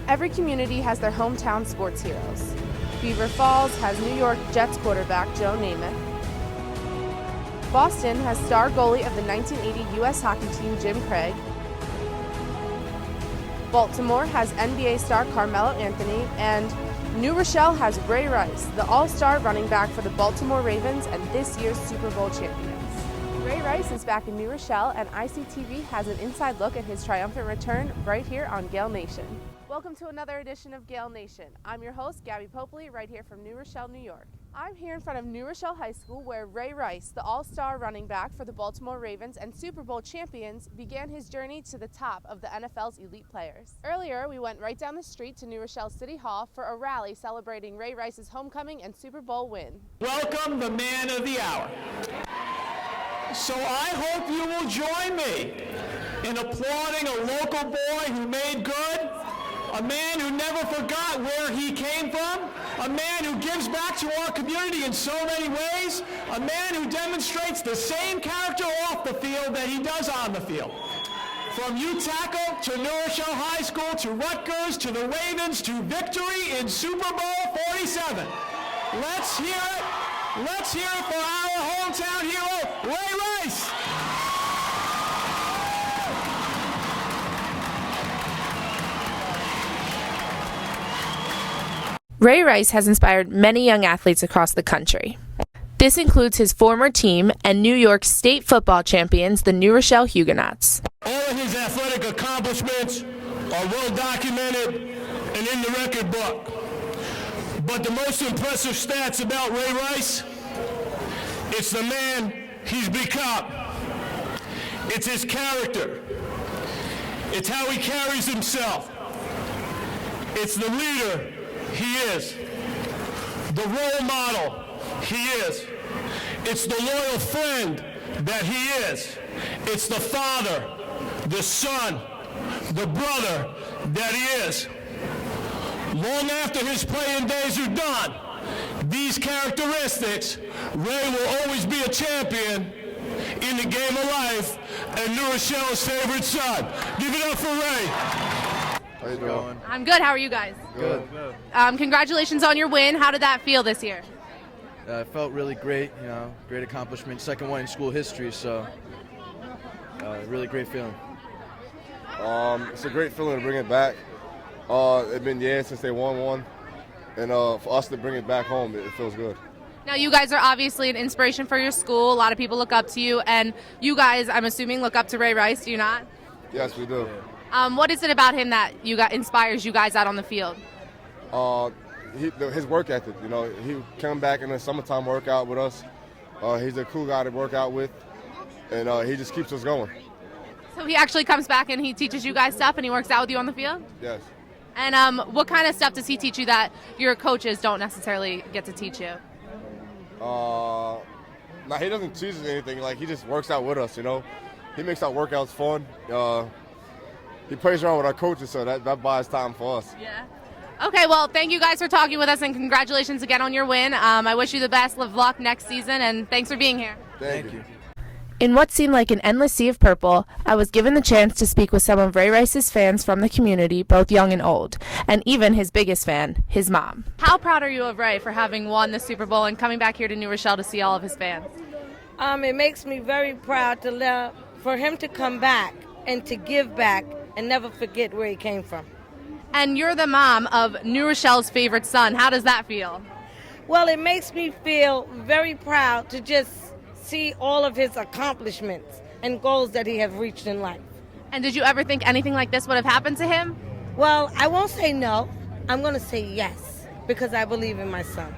Every community has their hometown sports heroes. Beaver Falls has New York Jets quarterback Joe Namath. Boston has star goalie of the 1980 U.S. hockey team Jim Craig. Baltimore has NBA star Carmelo Anthony, and New Rochelle has Ray Rice, the all-star running back for the Baltimore Ravens and this year's Super Bowl champions. Ray Rice is back in New Rochelle, and ICTV has an inside look at his triumphant return right here on Gael Nation. Welcome to another edition of Gael Nation. I'm your host, Gabby Popoli, right here from New Rochelle, New York. I'm here in front of New Rochelle High School, where Ray Rice, the all-star running back for the Baltimore Ravens and Super Bowl champions, began his journey to the top of the NFL's elite players. Earlier, we went right down the street to New Rochelle City Hall for a rally celebrating Ray Rice's homecoming and Super Bowl win. Welcome the man of the hour. So I hope you will join me in applauding a local boy who made good, a man who never forgot where he came from, a man who gives back to our community in so many ways, a man who demonstrates the same character off the field that he does on the field. From U-Tackle to New Rochelle High School to Rutgers to the Ravens to victory in Super Bowl 47. Let's hear it. Let's hear it for our hometown hero, Ray Rice. Ray Rice has inspired many young athletes across the country. This includes his former team and New York State football champions, the New Rochelle Huguenots. All of his athletic accomplishments are well documented and in the record book. But the most impressive stats about Ray Rice, it's the man he's become. It's his character. It's how he carries himself. It's the leader he is, the role model he is. It's the loyal friend that he is. It's the father, the son, the brother that he is. Long after his playing days are done, these characteristics, Ray will always be a champion in the game of life and New Rochelle's favorite son. Give it up for Ray. How you doing? I'm good. How are you guys? Good. Congratulations on your win. How did that feel this year? It felt really great, great accomplishment. Second one in school history, so really great feeling. It's a great feeling to bring it back. It's been years since they won one, and for us to bring it back home, it feels good. Now, you guys are obviously an inspiration for your school. A lot of people look up to you, and you guys, I'm assuming, look up to Ray Rice. Do you not? Yes, we do. What is it about him that inspires you guys out on the field? His work ethic. He come back in the summertime workout with us. He's a cool guy to work out with, and he just keeps us going. So he actually comes back and he teaches you guys stuff, and he works out with you on the field? Yes. And what kind of stuff does he teach you that your coaches don't necessarily get to teach you? He doesn't teach us anything. He just works out with us. He makes our workouts fun. He plays around with our coaches, so that buys time for us. Yeah. Okay, well, thank you guys for talking with us, and congratulations again on your win. I wish you the best of luck next season, and thanks for being here. Thank you. In what seemed like an endless sea of purple, I was given the chance to speak with some of Ray Rice's fans from the community, both young and old, and even his biggest fan, his mom. How proud are you of Ray for having won the Super Bowl and coming back here to New Rochelle to see all of his fans? It makes me very proud for him to come back and to give back and never forget where he came from. And you're the mom of New Rochelle's favorite son. How does that feel? Well, it makes me feel very proud to just see all of his accomplishments and goals that he has reached in life. And did you ever think anything like this would have happened to him? Well, I won't say no. I'm going to say yes, because I believe in my son.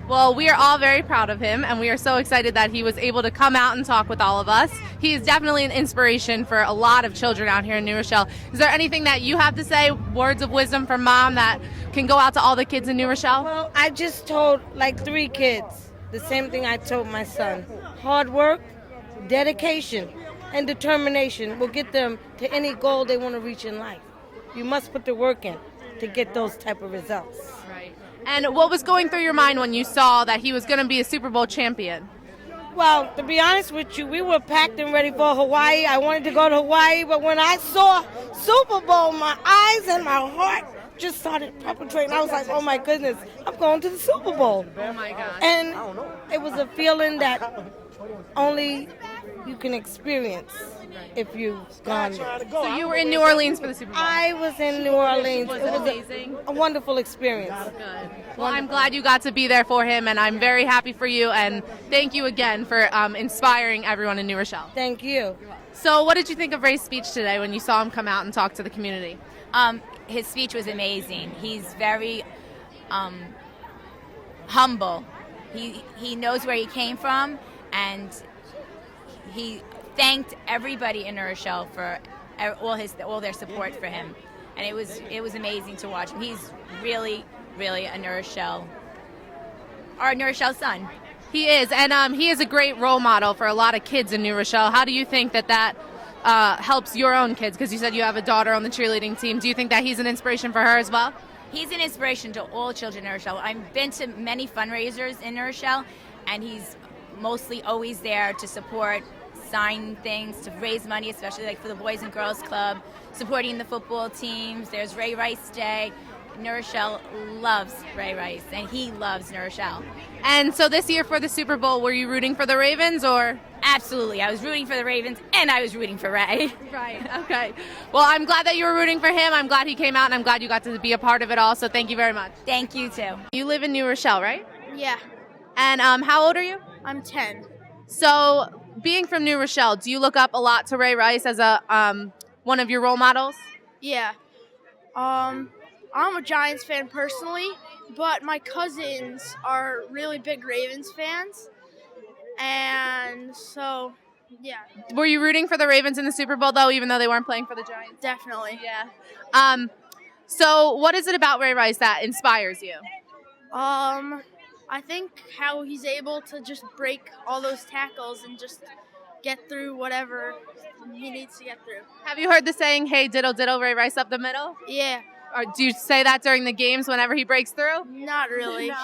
Well, we are all very proud of him, and we are so excited that he was able to come out and talk with all of us. He is definitely an inspiration for a lot of children out here in New Rochelle. Is there anything that you have to say, words of wisdom from Mom, that can go out to all the kids in New Rochelle? Well, I just told 3 kids the same thing I told my son. Hard work, dedication, and determination will get them to any goal they want to reach in life. You must put the work in to get those type of results. Right. And what was going through your mind when you saw that he was going to be a Super Bowl champion? Well, to be honest with you, we were packed and ready for Hawaii. I wanted to go to Hawaii, but when I saw Super Bowl, my eyes and my heart just started perpetrating. I was like, oh my goodness, I'm going to the Super Bowl. Oh my gosh. And it was a feeling that only you can experience if you've gone there. So you were in New Orleans for the Super Bowl. I was in New Orleans. Was it amazing? A wonderful experience. Good. Well, I'm glad you got to be there for him, and I'm very happy for you, and thank you again for inspiring everyone in New Rochelle. Thank you. So what did you think of Ray's speech today when you saw him come out and talk to the community? His speech was amazing. He's very humble. He knows where he came from, and he thanked everybody in New Rochelle for all their support for him, and it was amazing to watch him. He's really a New Rochelle, our New Rochelle son. He is, and he is a great role model for a lot of kids in New Rochelle. How do you think that helps your own kids? Because you said you have a daughter on the cheerleading team. Do you think that he's an inspiration for her as well? He's an inspiration to all children in New Rochelle. I've been to many fundraisers in New Rochelle, and he's mostly always there to support, sign things, to raise money, especially like for the Boys and Girls Club, supporting the football teams. There's Ray Rice Day. New Rochelle loves Ray Rice, and he loves New Rochelle. And so this year for the Super Bowl, were you rooting for the Ravens or? Absolutely. I was rooting for the Ravens, and I was rooting for Ray. Right, okay. Well, I'm glad that you were rooting for him. I'm glad he came out, and I'm glad you got to be a part of it all, so thank you very much. Thank you, too. You live in New Rochelle, right? Yeah, And how old are you? I'm 10. So being from New Rochelle, do you look up a lot to Ray Rice as a one of your role models? Yeah. I'm a Giants fan personally, but my cousins are really big Ravens fans. And so, yeah, Were you rooting for the Ravens in the Super Bowl, though, even though they weren't playing for the Giants? definitely. Yeah. So what is it about Ray Rice that inspires you? I think how he's able to just break all those tackles and just get through whatever he needs to get through. Have you heard the saying, hey, diddle, diddle, Ray Rice up the middle? Yeah, Or do you say that during the games whenever he breaks through? not really. No.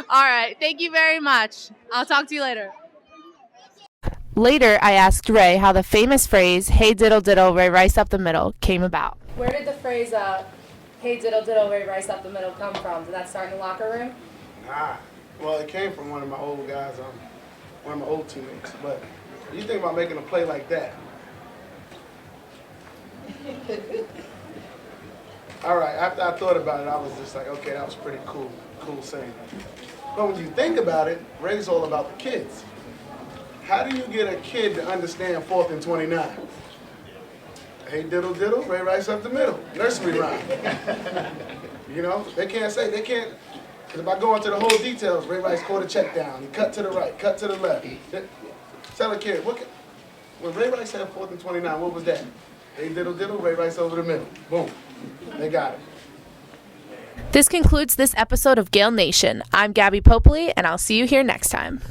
All right. Thank you very much. I'll talk to you later. Later, I asked Ray how the famous phrase, hey, diddle, diddle, Ray Rice up the middle, came about. Where did the phrase, hey, diddle, diddle, Ray Rice up the middle come from? Did that start in the locker room? Well, it came from one of my old guys, one of my old teammates. But you think about making a play like that. All right, after I thought about it, I was just like, okay, that was pretty cool saying. But when you think about it, Ray's all about the kids. How do you get a kid to understand 4th and 29? Hey, diddle, diddle, Ray Rice up the middle. Nursery rhyme. You know, they can't, because if I go into the whole details, Ray Rice caught a check down, he cut to the right, cut to the left. Tell a kid, when Ray Rice had 4th and 29, what was that? Hey, diddle, diddle, Ray Rice over the middle. Boom. They got it. This concludes this episode of Gael Nation. I'm Gabby Popoli, and I'll see you here next time.